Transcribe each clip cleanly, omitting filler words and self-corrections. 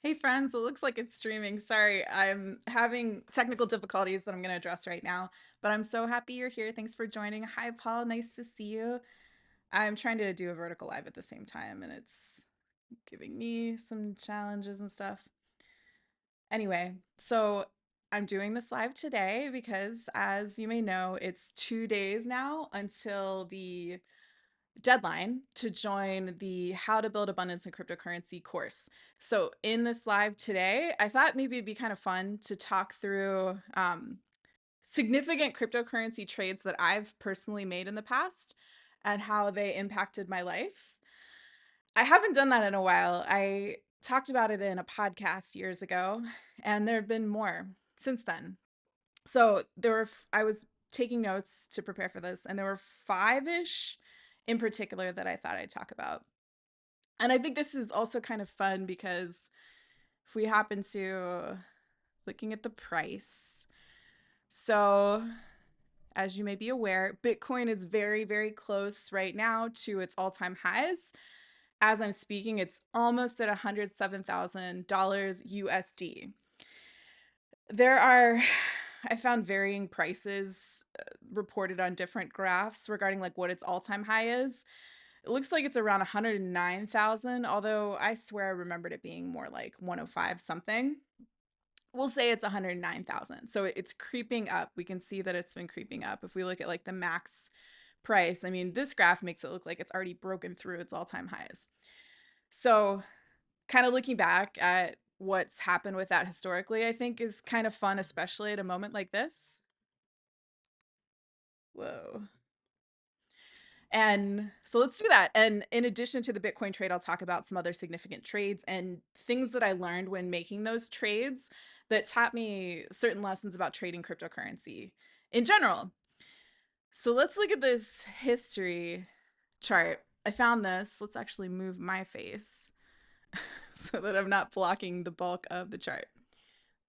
Hey friends, it looks like it's streaming. Sorry, I'm having technical difficulties that I'm going to address right now, but I'm so happy you're here. Thanks for joining. Hi, Paul. Nice to see you. I'm trying to do a vertical live at the same time, and it's giving me some challenges and stuff. Anyway, so I'm doing this live today because, as you may know, it's 2 days now until the deadline to join the How to Build Abundance in Cryptocurrency course. So, in this live today, I thought maybe it'd be kind of fun to talk through significant cryptocurrency trades that I've personally made in the past and how they impacted my life. I haven't done that in a while. I talked about it in a podcast years ago, and there have been more since then. So I was taking notes to prepare for this, and there were five-ish in particular that I thought I'd talk about. And I think this is also kind of fun because if we happen to looking at the price. So, as you may be aware, Bitcoin is very, very close right now to its all-time highs. As I'm speaking, it's almost at $107,000 USD. There are I found varying prices reported on different graphs regarding like what its all-time high is. It looks like it's around 109,000, although I swear I remembered it being more like 105 something. We'll say it's 109,000. So it's creeping up. We can see that it's been creeping up. If we look at like the max price, I mean, this graph makes it look like it's already broken through its all-time highs. So kind of looking back at what's happened with that historically, I think is kind of fun, especially at a moment like this. Whoa. And so let's do that. And in addition to the Bitcoin trade, I'll talk about some other significant trades and things that I learned when making those trades that taught me certain lessons about trading cryptocurrency in general. So let's look at this history chart. I found this. Let's actually move my face so that I'm not blocking the bulk of the chart.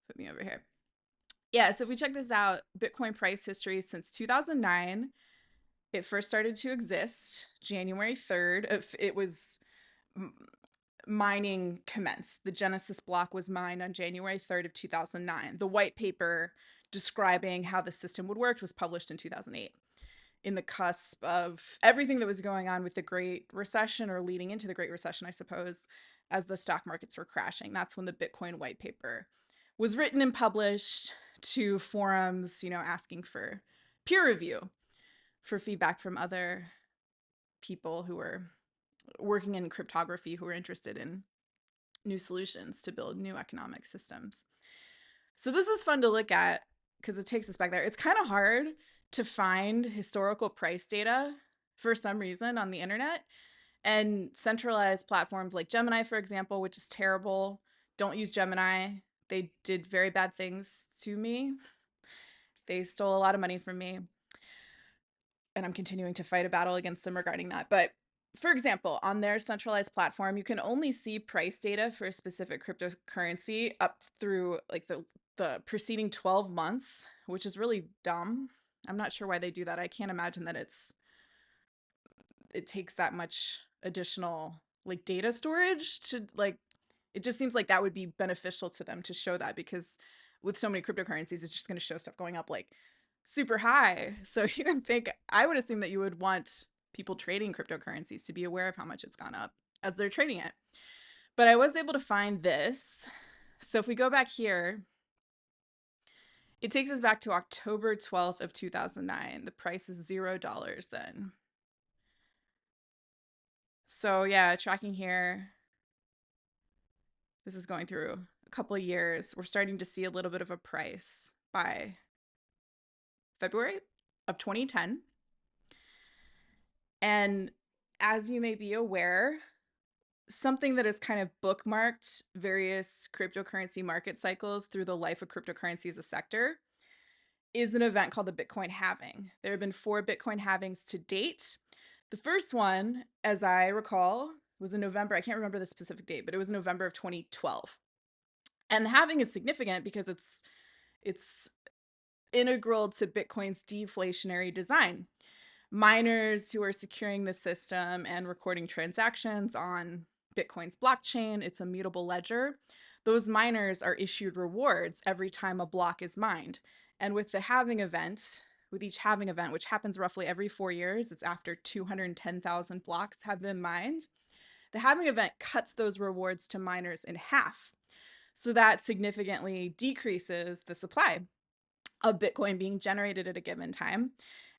Put me over here. Yeah, so if we check this out, Bitcoin price history since 2009, it first started to exist January 3rd. It was mining commenced. The Genesis block was mined on January 3rd of 2009. The white paper describing how the system would work was published in 2008, in the cusp of everything that was going on with the Great Recession, or leading into the Great Recession, I suppose, as the stock markets were crashing. That's when the Bitcoin white paper was written and published to forums, asking for peer review, for feedback from other people who were working in cryptography, who were interested in new solutions to build new economic systems. So this is fun to look at because it takes us back there. It's kind of hard to find historical price data for some reason on the internet, and centralized platforms like Gemini, for example, which is terrible. Don't use Gemini. They did very bad things to me. They stole a lot of money from me, and I'm continuing to fight a battle against them regarding that. But for example, on their centralized platform, you can only see price data for a specific cryptocurrency up through like the preceding 12 months, which is really dumb. I'm not sure why they do that. I can't imagine that it takes that much additional like data storage to like, it just seems like that would be beneficial to them to show that, because with so many cryptocurrencies it's just going to show stuff going up like super high. So you don't think, I would assume that you would want people trading cryptocurrencies to be aware of how much it's gone up as they're trading it. But I was able to find this. So if we go back here, it takes us back to October 12th of 2009. The price is $0 then. So yeah, tracking here, this is going through a couple of years. We're starting to see a little bit of a price by February of 2010. And as you may be aware, something that has kind of bookmarked various cryptocurrency market cycles through the life of cryptocurrency as a sector is an event called the Bitcoin halving. There have been 4 Bitcoin halvings to date. The first one, as I recall, was in November. I can't remember the specific date, but it was in November of 2012. And the halving is significant because it's integral to Bitcoin's deflationary design. Miners who are securing the system and recording transactions on Bitcoin's blockchain, it's a mutable ledger, those miners are issued rewards every time a block is mined. And with the halving event, with each halving event, which happens roughly every 4 years, it's after 210,000 blocks have been mined, the halving event cuts those rewards to miners in half. So that significantly decreases the supply of Bitcoin being generated at a given time.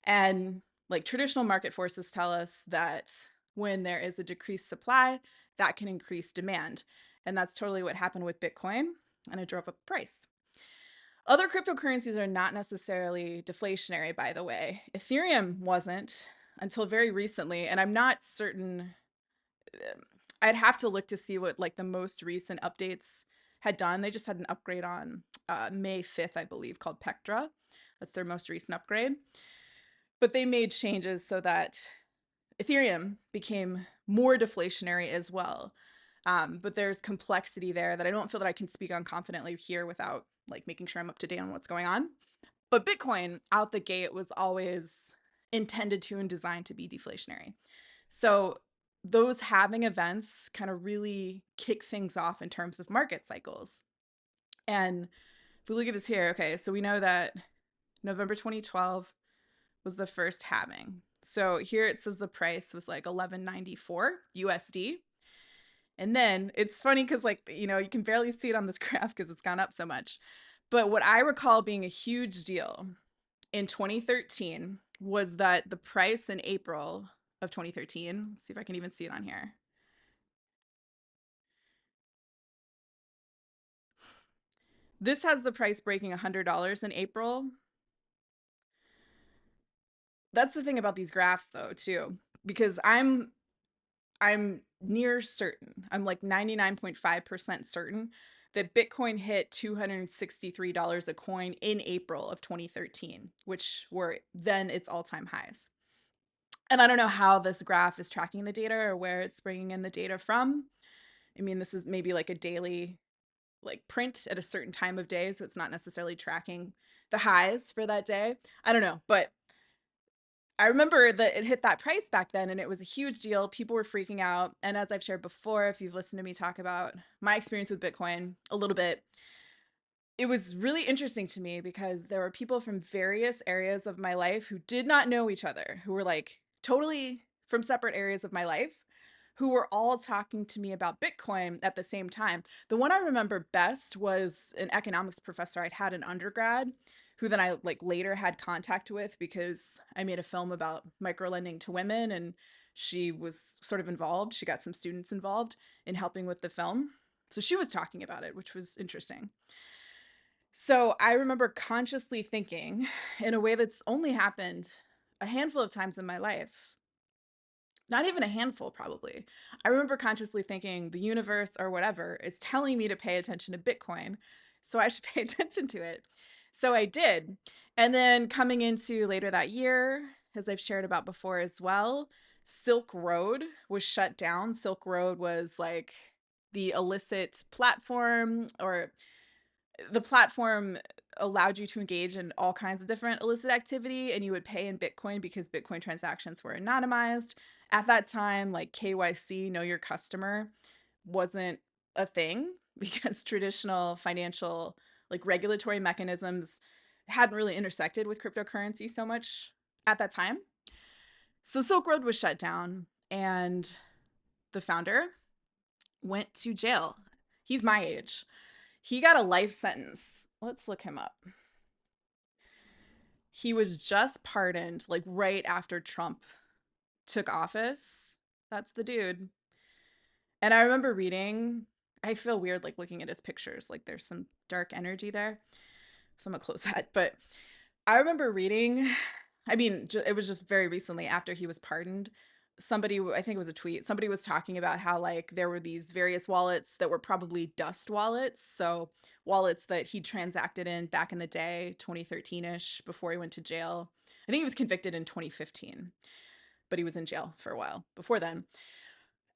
And like traditional market forces tell us that when there is a decreased supply, that can increase demand. And that's totally what happened with Bitcoin, and it drove up the price. Other cryptocurrencies are not necessarily deflationary, by the way. Ethereum wasn't until very recently, and I'm not certain. I'd have to look to see what like the most recent updates had done. They just had an upgrade on May 5th, I believe, called Pectra. That's their most recent upgrade. But they made changes so that Ethereum became more deflationary as well. But there's complexity there that I don't feel that I can speak on confidently here without like making sure I'm up to date on what's going on. But Bitcoin out the gate was always intended to and designed to be deflationary. So those halving events kind of really kick things off in terms of market cycles. And if we look at this here, okay, so we know that November 2012 was the first halving. So here it says the price was like 11.94 USD. And then it's funny because like, you know, you can barely see it on this graph because it's gone up so much. But what I recall being a huge deal in 2013 was that the price in April of 2013, let's see if I can even see it on here. This has the price breaking $100 in April. That's the thing about these graphs though, too, because I'm near certain. I'm like 99.5% certain that Bitcoin hit $263 a coin in April of 2013, which were then its all-time highs. And I don't know how this graph is tracking the data or where it's bringing in the data from. I mean, this is maybe like a daily like print at a certain time of day, so it's not necessarily tracking the highs for that day. I don't know, but I remember that it hit that price back then and it was a huge deal. People were freaking out. And as I've shared before, if you've listened to me talk about my experience with Bitcoin a little bit, it was really interesting to me because there were people from various areas of my life who did not know each other, who were like totally from separate areas of my life, who were all talking to me about Bitcoin at the same time. The one I remember best was an economics professor I'd had in undergrad, who then I like later had contact with because I made a film about microlending to women and she was sort of involved. She got some students involved in helping with the film. So she was talking about it, which was interesting. So I remember consciously thinking in a way that's only happened a handful of times in my life. Not even a handful, probably. I remember consciously thinking the universe or whatever is telling me to pay attention to Bitcoin, so I should pay attention to it. So I did. And then coming into later that year, as I've shared about before as well, Silk Road was shut down. Silk Road was like the illicit platform, or the platform allowed you to engage in all kinds of different illicit activity, and you would pay in Bitcoin because Bitcoin transactions were anonymized. At that time, like KYC, know your customer, wasn't a thing because traditional financial like regulatory mechanisms hadn't really intersected with cryptocurrency so much at that time. So Silk Road was shut down and the founder went to jail. He's my age. He got a life sentence. Let's look him up. He was just pardoned like right after Trump took office. That's the dude. And I remember reading, I feel weird like looking at his pictures, like there's some dark energy there. So I'm gonna close that. But I remember reading, I mean, it was just very recently after he was pardoned. Somebody, I think it was a tweet, somebody was talking about how like there were these various wallets that were probably dust wallets. So wallets that he transacted in back in the day, 2013-ish, before he went to jail. I think he was convicted in 2015, but he was in jail for a while before then.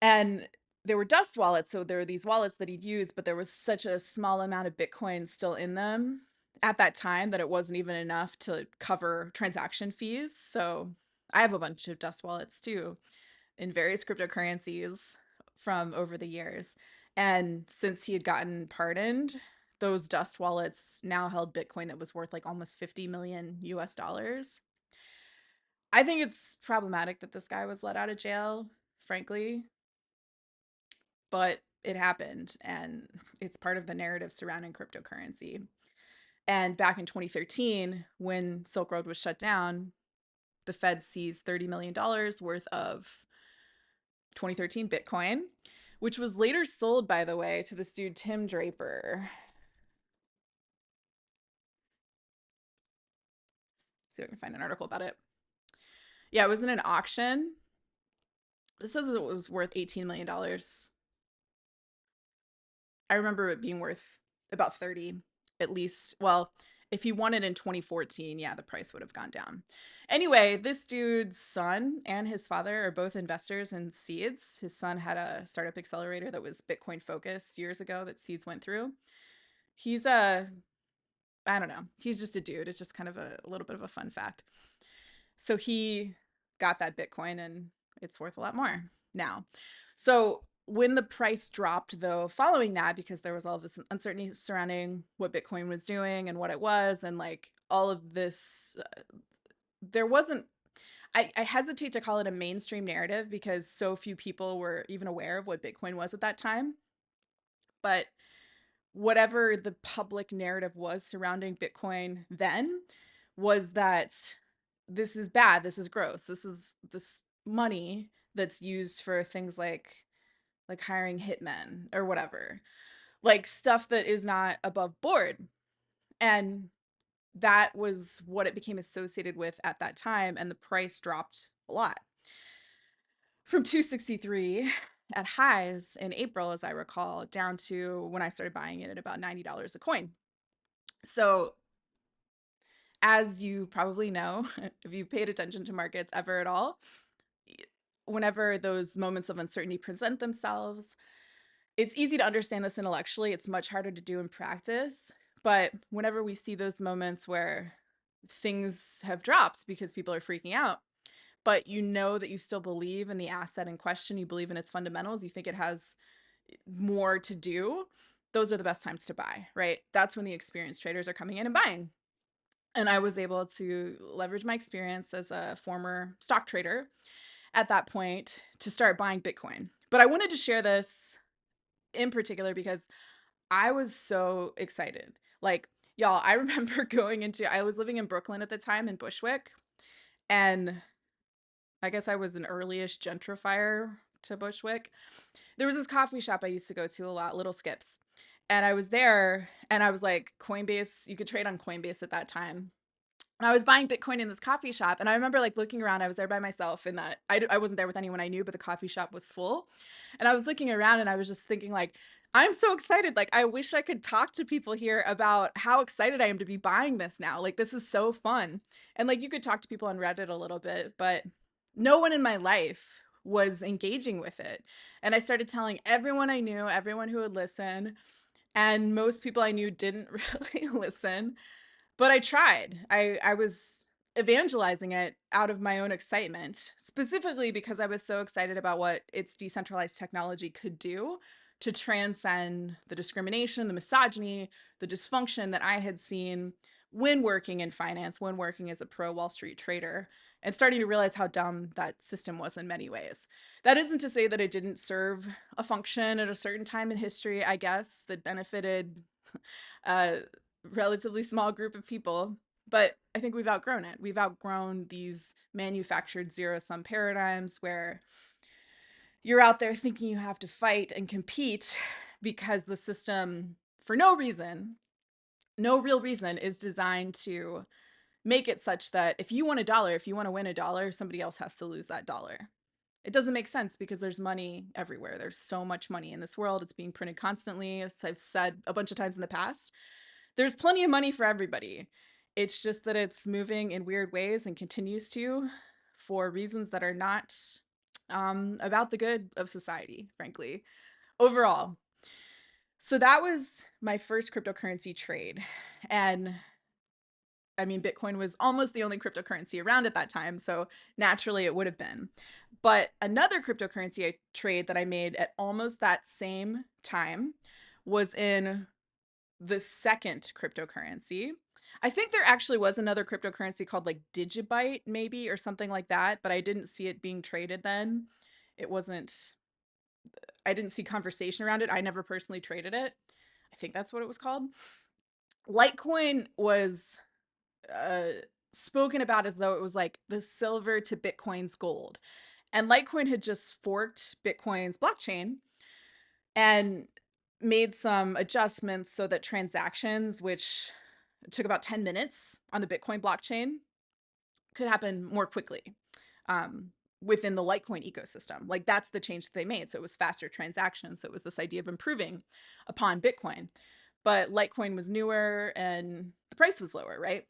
And there were dust wallets. So there were these wallets that he'd used, but there was such a small amount of Bitcoin still in them at that time that it wasn't even enough to cover transaction fees. So I have a bunch of dust wallets too in various cryptocurrencies from over the years. And since he had gotten pardoned, those dust wallets now held Bitcoin that was worth like almost 50 million US dollars. I think it's problematic that this guy was let out of jail, frankly, but it happened and it's part of the narrative surrounding cryptocurrency. And back in 2013, when Silk Road was shut down, the Fed seized $30 million worth of 2013 Bitcoin, which was later sold, by the way, to this dude, Tim Draper. See if I can find an article about it. Yeah, it was in an auction. This says it was worth $18 million. I remember it being worth about 30 at least. Well, if he won it in 2014, yeah, the price would have gone down. Anyway, this dude's son and his father are both investors in Seeds. His son had a startup accelerator that was Bitcoin focused years ago that Seeds went through. He's a, I don't know, he's just a dude. It's just kind of a little bit of a fun fact. So he got that Bitcoin and it's worth a lot more now. So when the price dropped, though, following that, because there was all this uncertainty surrounding what Bitcoin was doing and what it was, and like all of this, there wasn't, I hesitate to call it a mainstream narrative because so few people were even aware of what Bitcoin was at that time. But whatever the public narrative was surrounding Bitcoin then was that this is bad, this is gross, this is this money that's used for things like hiring hitmen or whatever, like stuff that is not above board. And that was what it became associated with at that time. And the price dropped a lot from 263 at highs in April, as I recall, down to when I started buying it at about $90 a coin. So, as you probably know, if you've paid attention to markets ever at all, whenever those moments of uncertainty present themselves, it's easy to understand this intellectually. It's much harder to do in practice. But whenever we see those moments where things have dropped because people are freaking out, but you know that you still believe in the asset in question, you believe in its fundamentals, you think it has more to do, those are the best times to buy, right? That's when the experienced traders are coming in and buying. And I was able to leverage my experience as a former stock trader at that point to start buying Bitcoin. But I wanted to share this in particular because I was so excited. Like, y'all, I remember I was living in Brooklyn at the time in Bushwick, and I guess I was an early-ish gentrifier to Bushwick. There was this coffee shop I used to go to a lot, Little Skips. And I was there and I was like, Coinbase, you could trade on Coinbase at that time. And I was buying Bitcoin in this coffee shop. And I remember like looking around, I was there by myself and that I wasn't there with anyone I knew, but the coffee shop was full. And I was looking around and I was just thinking like, I'm so excited. Like, I wish I could talk to people here about how excited I am to be buying this now. Like, this is so fun. And like, you could talk to people on Reddit a little bit, but no one in my life was engaging with it. And I started telling everyone I knew, everyone who would listen. And most people I knew didn't really listen. But I tried. I was evangelizing it out of my own excitement, specifically because I was so excited about what its decentralized technology could do to transcend the discrimination, the misogyny, the dysfunction that I had seen when working in finance, when working as a pro Wall Street trader, and starting to realize how dumb that system was in many ways. That isn't to say that it didn't serve a function at a certain time in history, I guess, that benefited a relatively small group of people. But I think we've outgrown it. We've outgrown these manufactured zero sum paradigms where you're out there thinking you have to fight and compete because the system, for no reason, no real reason, is designed to make it such that if you want a dollar, if you want to win a dollar, somebody else has to lose that dollar. It doesn't make sense because there's money everywhere. There's so much money in this world. It's being printed constantly, as I've said a bunch of times in the past. There's plenty of money for everybody. It's just that it's moving in weird ways and continues to for reasons that are not about the good of society, frankly, overall. So that was my first cryptocurrency trade. And I mean, Bitcoin was almost the only cryptocurrency around at that time, so naturally it would have been. But another cryptocurrency I trade that I made at almost that same time was in the second cryptocurrency. I think there actually was another cryptocurrency called like Digibyte, maybe, or something like that, but I didn't see it being traded then. It wasn't, I didn't see conversation around it. I never personally traded it. I think that's what it was called. Litecoin was uh, spoken about as though it was like the silver to Bitcoin's gold. And Litecoin had just forked Bitcoin's blockchain and made some adjustments so that transactions, which took about 10 minutes on the Bitcoin blockchain, could happen more quickly um, within the Litecoin ecosystem. Like that's the change that they made. So it was faster transactions. So it was this idea of improving upon Bitcoin. But Litecoin was newer and the price was lower, right?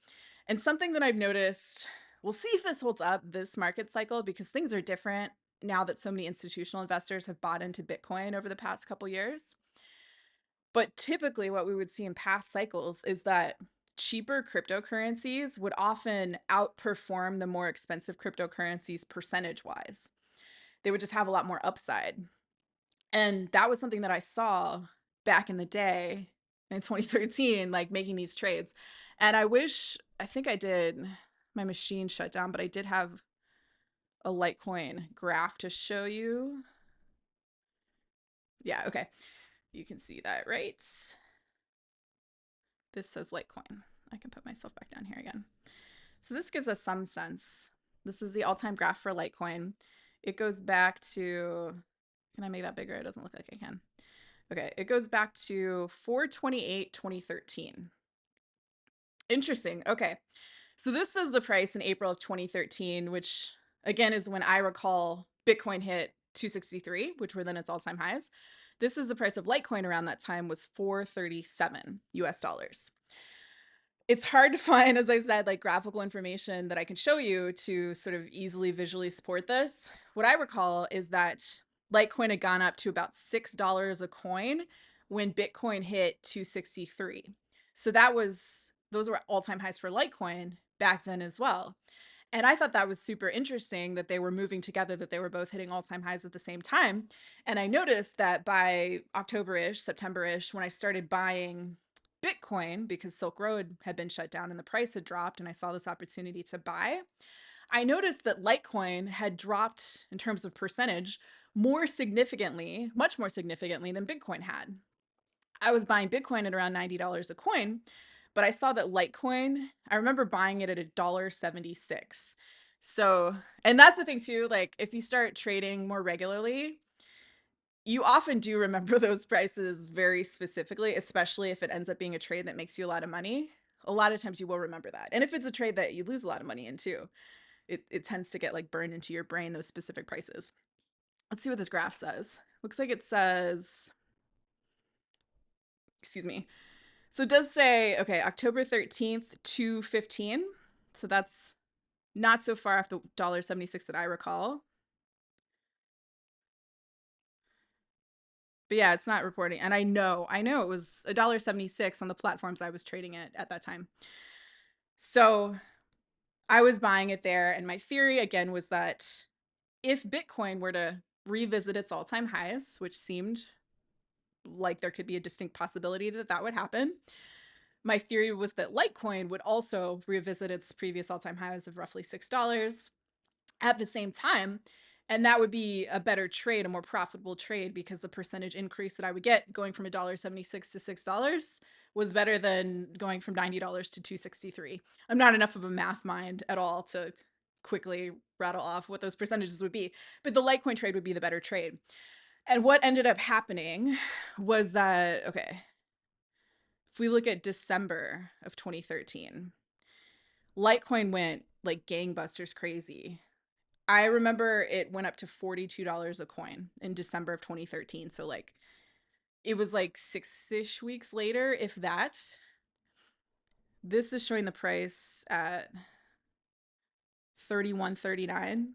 And something that I've noticed, we'll see if this holds up this market cycle because things are different now that so many institutional investors have bought into Bitcoin over the past couple years. But typically, what we would see in past cycles is that cheaper cryptocurrencies would often outperform the more expensive cryptocurrencies percentage wise. They would just have a lot more upside. And that was something that I saw back in the day in 2013, like making these trades. And I think I did, my machine shut down, but I did have a Litecoin graph to show you. Yeah, okay. You can see that, right? This says Litecoin. I can put myself back down here again. So this gives us some sense. This is the all-time graph for Litecoin. It goes back to, can I make that bigger? It doesn't look like I can. Okay, it goes back to 4/28, 2013. Interesting. Okay. So this says the price in April of 2013, which again is when I recall Bitcoin hit 263, which were then its all-time highs. This is the price of Litecoin around that time was 437 US dollars. It's hard to find, as I said, like graphical information that I can show you to sort of easily visually support this. What I recall is that Litecoin had gone up to about $6 a coin when Bitcoin hit 263. So those were all-time highs for Litecoin back then as well. And I thought that was super interesting that they were moving together, that they were both hitting all-time highs at the same time. And I noticed that by October-ish, September-ish, when I started buying Bitcoin because Silk Road had been shut down and the price had dropped and I saw this opportunity to buy, I noticed that Litecoin had dropped in terms of percentage more significantly, much more significantly than Bitcoin had. I was buying Bitcoin at around $90 a coin, but I saw that Litecoin, I remember buying it at $1.76. So, and that's the thing too, like if you start trading more regularly, you often do remember those prices very specifically, especially if it ends up being a trade that makes you a lot of money. A lot of times you will remember that. And if it's a trade that you lose a lot of money in too, it tends to get like burned into your brain, those specific prices. Let's see what this graph says. Looks like it says, excuse me. So it does say, okay, October 13th, 215. So that's not so far off the $1.76 that I recall. But yeah, it's not reporting. And I know it was $1.76 on the platforms I was trading it at that time. So I was buying it there. And my theory again was that if Bitcoin were to revisit its all-time highs, which seemed like there could be a distinct possibility that that would happen, my theory was that Litecoin would also revisit its previous all-time highs of roughly $6 at the same time. And that would be a better trade, a more profitable trade, because the percentage increase that I would get going from $1.76 to $6 was better than going from $90 to 263. I'm not enough of a math mind at all to quickly rattle off what those percentages would be, but the Litecoin trade would be the better trade. And what ended up happening was that, okay, if we look at December of 2013, Litecoin went like gangbusters crazy. I remember it went up to $42 a coin in December of 2013. So like it was like 6-ish weeks later, if that. This is showing the price at 31.39.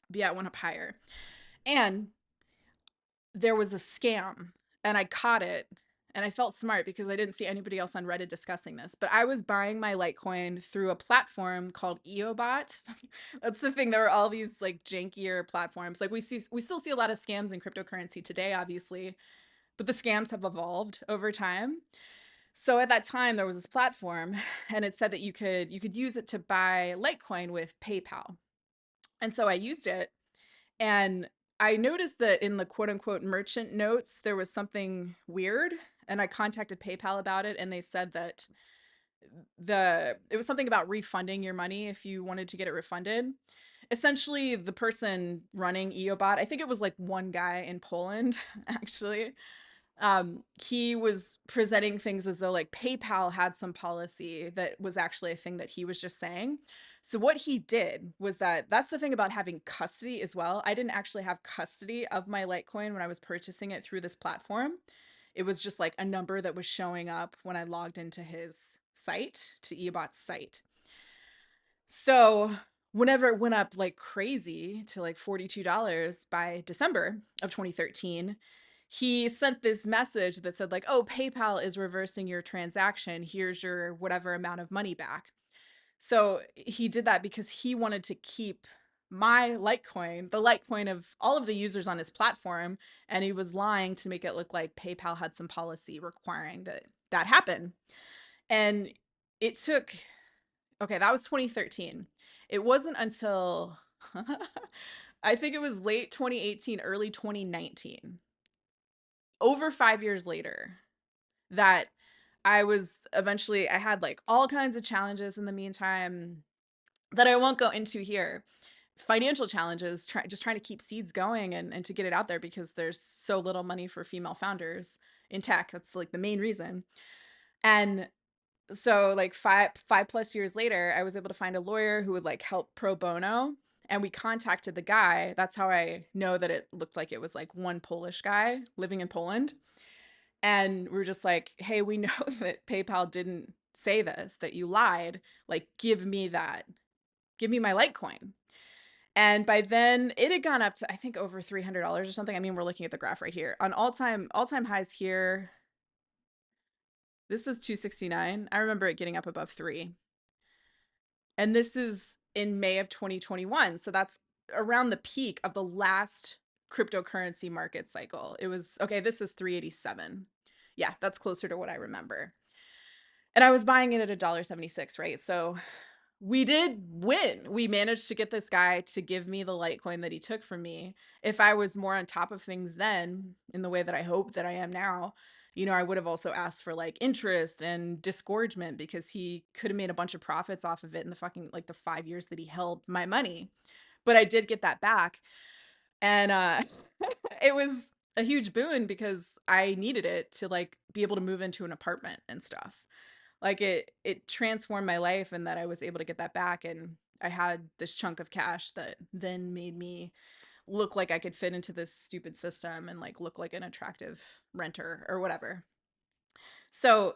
But yeah, it went up higher. And there was a scam and I caught it And I felt smart because I didn't see anybody else on Reddit discussing this. But I was buying my Litecoin through a platform called EOBot. That's the thing. There are all these like jankier platforms. Like we still see a lot of scams in cryptocurrency today, obviously, but the scams have evolved over time. So at that time there was this platform and it said that you could use it to buy Litecoin with PayPal. And so I used it and I noticed that in the quote unquote merchant notes, there was something weird. And I contacted PayPal about it. And they said that it was something about refunding your money if you wanted to get it refunded. Essentially, the person running EOBot, I think it was like one guy in Poland, actually, he was presenting things as though like PayPal had some policy that was actually a thing that he was just saying. So what he did was that's the thing about having custody as well. I didn't actually have custody of my Litecoin when I was purchasing it through this platform. It was just like a number that was showing up when I logged into his site, to eBot's site. So whenever it went up like crazy to like $42 by December of 2013, he sent this message that said like, "Oh, PayPal is reversing your transaction. Here's your whatever amount of money back." So he did that because he wanted to keep my Litecoin, the Litecoin of all of the users on his platform, and he was lying to make it look like PayPal had some policy requiring that happen. And it took, okay, that was 2013. It wasn't until I think it was late 2018, early 2019, over 5 years later, that I had like all kinds of challenges in the meantime that I won't go into here. Financial challenges, just trying to keep seeds going and to get it out there because there's so little money for female founders in tech. That's like the main reason. And so like five plus years later, I was able to find a lawyer who would like help pro bono. And we contacted the guy. That's how I know that it looked like it was like one Polish guy living in Poland. And we're just like, hey, we know that PayPal didn't say this, that you lied. Like, give me that. Give me my Litecoin. And by then it had gone up to, I think, over $300 or something. I mean, we're looking at the graph right here. On all-time highs here, this is 269. I remember it getting up above 3. And this is in May of 2021. So that's around the peak of the last cryptocurrency market cycle. It was, okay, this is 387. Yeah, that's closer to what I remember. And I was buying it at $1.76, right? So we did win. We managed to get this guy to give me the Litecoin that he took from me. If I was more on top of things then, in the way that I hope that I am now, I would have also asked for like interest and disgorgement because he could have made a bunch of profits off of it in the fucking like the 5 years that he held my money. But I did get that back. And it was a huge boon because I needed it to like be able to move into an apartment and stuff. Like it transformed my life and that I was able to get that back and I had this chunk of cash that then made me look like I could fit into this stupid system and like look like an attractive renter or whatever. So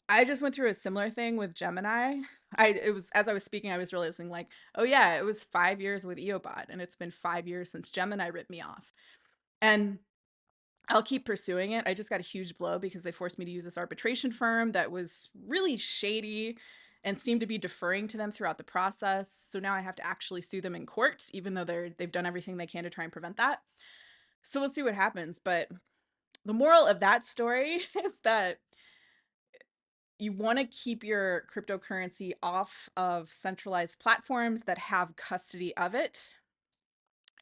I just went through a similar thing with Gemini. It was as I was speaking, I was realizing like, oh yeah, it was 5 years with EOBot and it's been 5 years since Gemini ripped me off. And I'll keep pursuing it. I just got a huge blow because they forced me to use this arbitration firm that was really shady and seemed to be deferring to them throughout the process. So now I have to actually sue them in court, even though they've done everything they can to try and prevent that. So we'll see what happens. But the moral of that story is that you want to keep your cryptocurrency off of centralized platforms that have custody of it.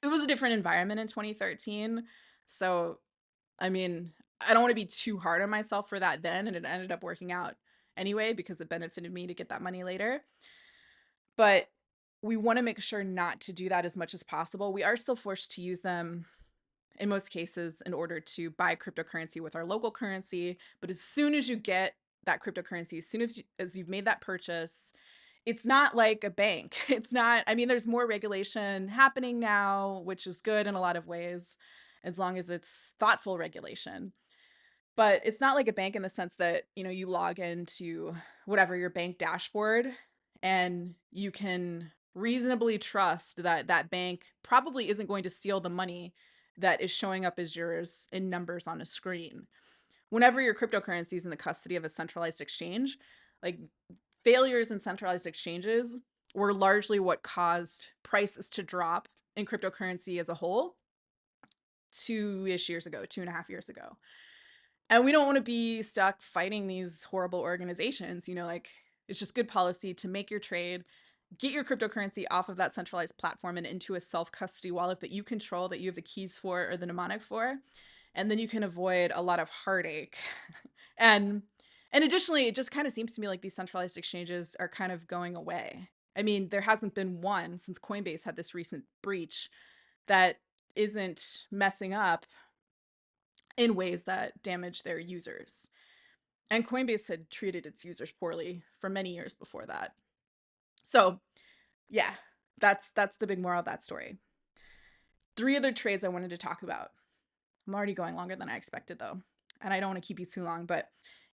It was a different environment in 2013. So I mean, I don't want to be too hard on myself for that then, and it ended up working out anyway because it benefited me to get that money later. But we want to make sure not to do that as much as possible. We are still forced to use them in most cases in order to buy cryptocurrency with our local currency. But as soon as you get that cryptocurrency, as soon as you've made that purchase, it's not like a bank. It's not, I mean, there's more regulation happening now, which is good in a lot of ways, as long as it's thoughtful regulation. But it's not like a bank in the sense that, you log into whatever your bank dashboard and you can reasonably trust that that bank probably isn't going to steal the money that is showing up as yours in numbers on a screen. whenever your cryptocurrency is in the custody of a centralized exchange, like failures in centralized exchanges were largely what caused prices to drop in cryptocurrency as a whole 2-ish years ago, 2.5 years ago. And we don't want to be stuck fighting these horrible organizations. Like it's just good policy to make your trade, get your cryptocurrency off of that centralized platform and into a self custody wallet that you control, that you have the keys for or the mnemonic for. And then you can avoid a lot of heartache. and and additionally, it just kind of seems to me like these centralized exchanges are kind of going away. I mean, there hasn't been one since Coinbase had this recent breach that isn't messing up in ways that damage their users. And Coinbase had treated its users poorly for many years before that. So, yeah, that's the big moral of that story. 3 other trades I wanted to talk about. I'm already going longer than I expected though, and I don't want to keep you too long, but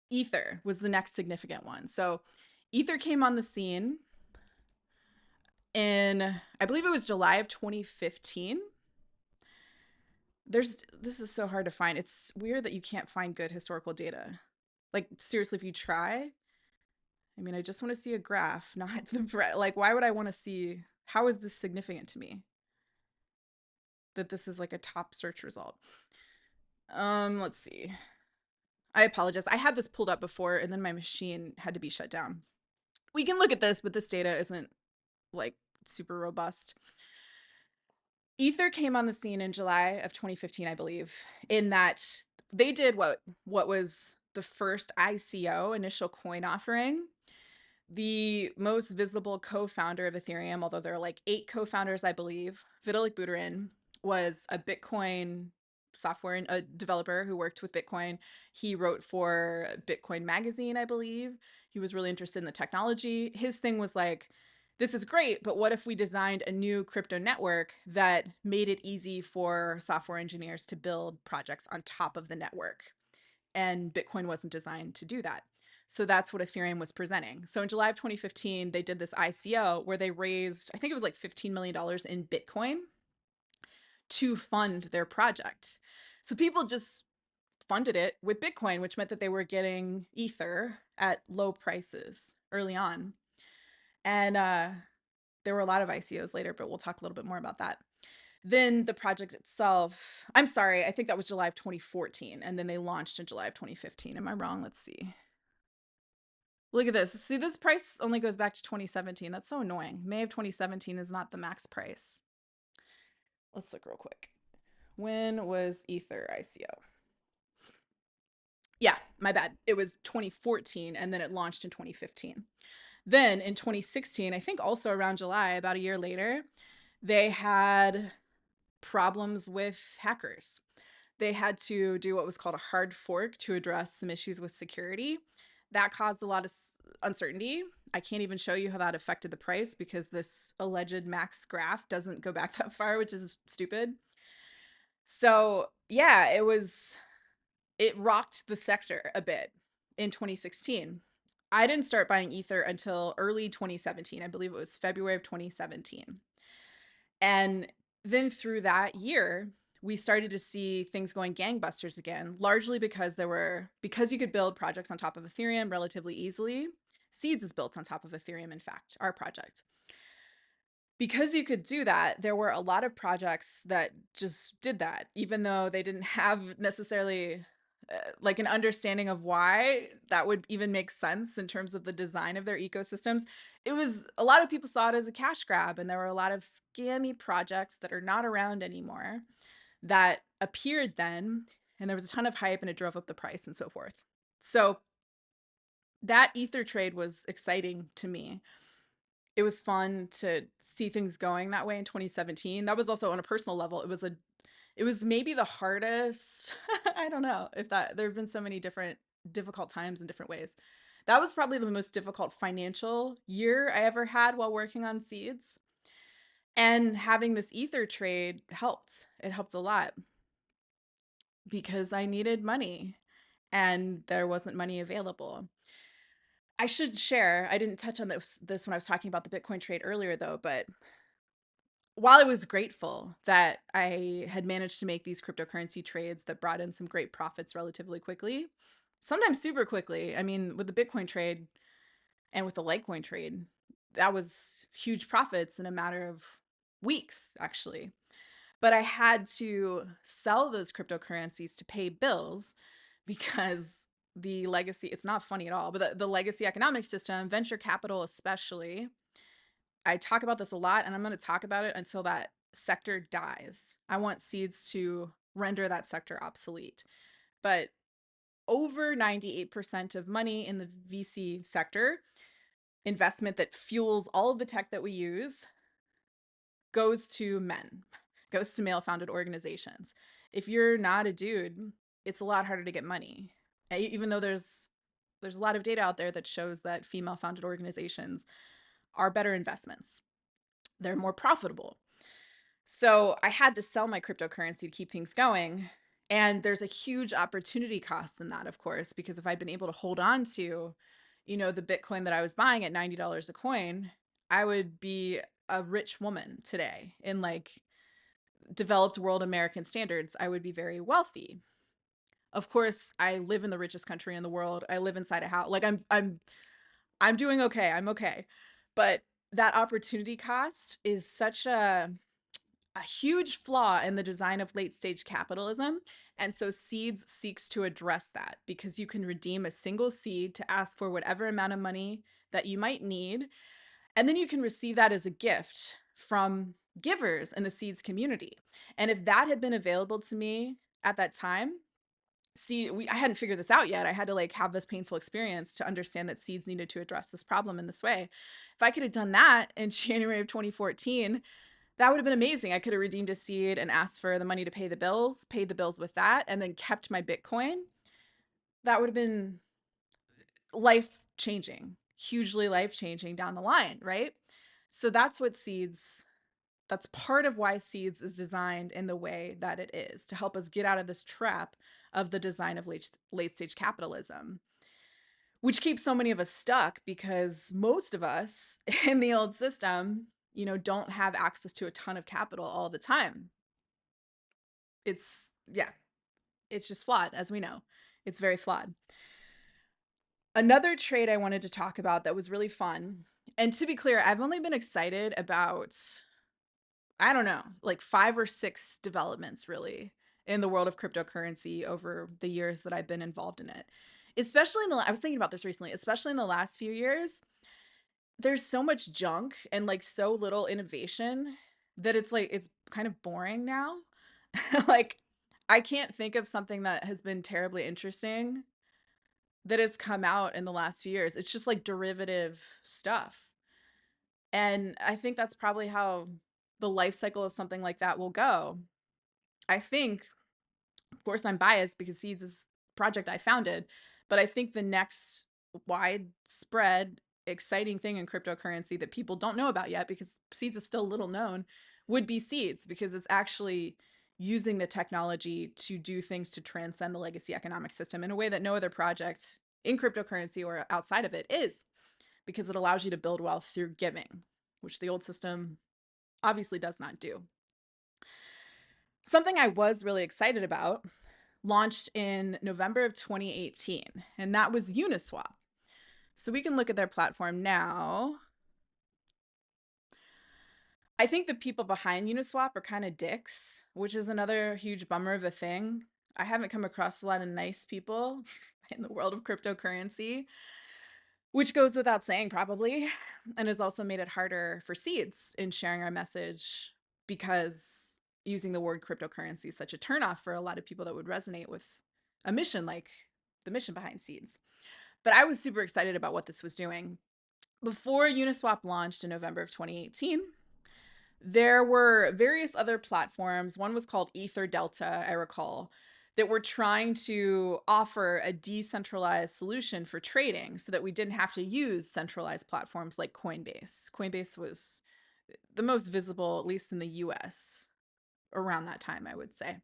Ether was the next significant one. So, Ether came on the scene in, I believe it was July of 2015. This is so hard to find. It's weird that you can't find good historical data. Like seriously, if you try, I mean, I just want to see a graph, not the like why would I want to see, how is this significant to me that this is like a top search result? Let's see. I apologize. I had this pulled up before and then my machine had to be shut down. We can look at this, but this data isn't like super robust. Ether came on the scene in July of 2015, I believe, in that they did what was the first ICO, initial coin offering. The most visible co-founder of Ethereum, although there are like 8 co-founders, I believe, Vitalik Buterin, was a Bitcoin software a developer who worked with Bitcoin. He wrote for Bitcoin Magazine, I believe. He was really interested in the technology. His thing was like, this is great, but what if we designed a new crypto network that made it easy for software engineers to build projects on top of the network? And Bitcoin wasn't designed to do that. So that's what Ethereum was presenting. So in July of 2015, they did this ICO where they raised, I think it was like $15 million in Bitcoin to fund their project. So people just funded it with Bitcoin, which meant that they were getting Ether at low prices early on. And there were a lot of ICOs later, but we'll talk a little bit more about that. Then the project itself, I'm sorry, I think that was July of 2014. And then they launched in July of 2015. Am I wrong? Let's see. Look at this. See, this price only goes back to 2017. That's so annoying. May of 2017 is not the max price. Let's look real quick. When was Ether ICO? Yeah, my bad. It was 2014 and then it launched in 2015. Then in 2016, I think also around July, about a year later, they had problems with hackers. They had to do what was called a hard fork to address some issues with security. That caused a lot of uncertainty. I can't even show you how that affected the price because this alleged max graph doesn't go back that far, which is stupid. So, yeah, it rocked the sector a bit in 2016. I didn't start buying Ether until early 2017. I believe it was February of 2017. And then through that year, we started to see things going gangbusters again, largely because you could build projects on top of Ethereum relatively easily. Seeds is built on top of Ethereum, in fact, our project. Because you could do that, there were a lot of projects that just did that, even though they didn't have necessarily like an understanding of why that would even make sense in terms of the design of their ecosystems. It was, a lot of people saw it as a cash grab, and there were a lot of scammy projects that are not around anymore that appeared then, and there was a ton of hype and it drove up the price and so forth. So that Ether trade was exciting to me. It was fun to see things going that way in 2017. That was also on a personal level. It was maybe the hardest. I don't know if that, there have been so many difficult times in different ways. That was probably the most difficult financial year I ever had while working on seeds. And having this Ether trade helped. It helped a lot because I needed money and there wasn't money available. I should share, I didn't touch on this when I was talking about the Bitcoin trade earlier though, but while I was grateful that I had managed to make these cryptocurrency trades that brought in some great profits relatively quickly, sometimes super quickly. I mean, with the Bitcoin trade and with the Litecoin trade, that was huge profits in a matter of weeks, actually. But I had to sell those cryptocurrencies to pay bills because the legacy, it's not funny at all, but the legacy economic system, venture capital especially, I talk about this a lot and I'm going to talk about it until that sector dies. I want seeds to render that sector obsolete. But over 98% of money in the VC sector, investment that fuels all of the tech that we use, goes to men, goes to male founded organizations. If you're not a dude, it's a lot harder to get money. Even though there's a lot of data out there that shows that female founded organizations are better investments. They're more profitable. So I had to sell my cryptocurrency to keep things going. And there's a huge opportunity cost in that, of course, because if I'd been able to hold on to, the Bitcoin that I was buying at $90 a coin, I would be a rich woman today in like developed world American standards. I would be very wealthy. Of course, I live in the richest country in the world. I live inside a house. Like I'm doing okay. I'm okay. But that opportunity cost is such a huge flaw in the design of late stage capitalism. And so Seeds seeks to address that because you can redeem a single seed to ask for whatever amount of money that you might need. And then you can receive that as a gift from givers in the Seeds community. And if that had been available to me at that time, I hadn't figured this out yet. I had to like have this painful experience to understand that Seeds needed to address this problem in this way. If I could have done that in January of 2014, that would have been amazing. I could have redeemed a seed and asked for the money to pay the bills, paid the bills with that, and then kept my Bitcoin. That would have been life changing, hugely life changing down the line, right? So that's part of why Seeds is designed in the way that it is to help us get out of this trap of the design of late stage capitalism, which keeps so many of us stuck because most of us in the old system, don't have access to a ton of capital all the time. Yeah, it's just flawed, as we know. It's very flawed. Another trait I wanted to talk about that was really fun, and to be clear, I've only been excited about, I don't know, like 5 or 6 developments really in the world of cryptocurrency over the years that I've been involved in it. Especially I was thinking about this recently, especially in the last few years, there's so much junk and like so little innovation that it's like it's kind of boring now. Like I can't think of something that has been terribly interesting that has come out in the last few years. It's just like derivative stuff. And I think that's probably how the life cycle of something like that will go. I think, of course, I'm biased because Seeds is a project I founded, but I think the next widespread, exciting thing in cryptocurrency that people don't know about yet because Seeds is still little known would be Seeds because it's actually using the technology to do things to transcend the legacy economic system in a way that no other project in cryptocurrency or outside of it is, because it allows you to build wealth through giving, which the old system obviously does not do. Something I was really excited about launched in November of 2018, and that was Uniswap. So we can look at their platform now. I think the people behind Uniswap are kind of dicks, which is another huge bummer of a thing. I haven't come across a lot of nice people in the world of cryptocurrency, which goes without saying, probably, and has also made it harder for Seeds in sharing our message because using the word cryptocurrency is such a turnoff for a lot of people that would resonate with a mission like the mission behind Seeds. But I was super excited about what this was doing. Before Uniswap launched in November of 2018, there were various other platforms. One was called Ether Delta, I recall, that were trying to offer a decentralized solution for trading so that we didn't have to use centralized platforms like Coinbase. Coinbase was the most visible, at least in the US, around that time, I would say.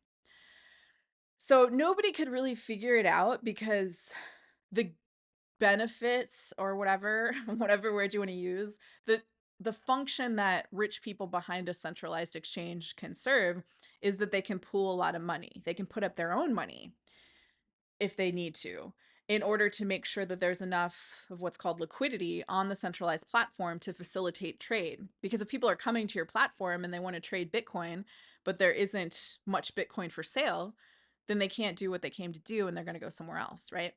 So nobody could really figure it out because the benefits or whatever, whatever word you want to use, the the function that rich people behind a centralized exchange can serve is that they can pool a lot of money. They can put up their own money if they need to, in order to make sure that there's enough of what's called liquidity on the centralized platform to facilitate trade. Because if people are coming to your platform and they want to trade Bitcoin, but there isn't much Bitcoin for sale, then they can't do what they came to do and they're going to go somewhere else, right?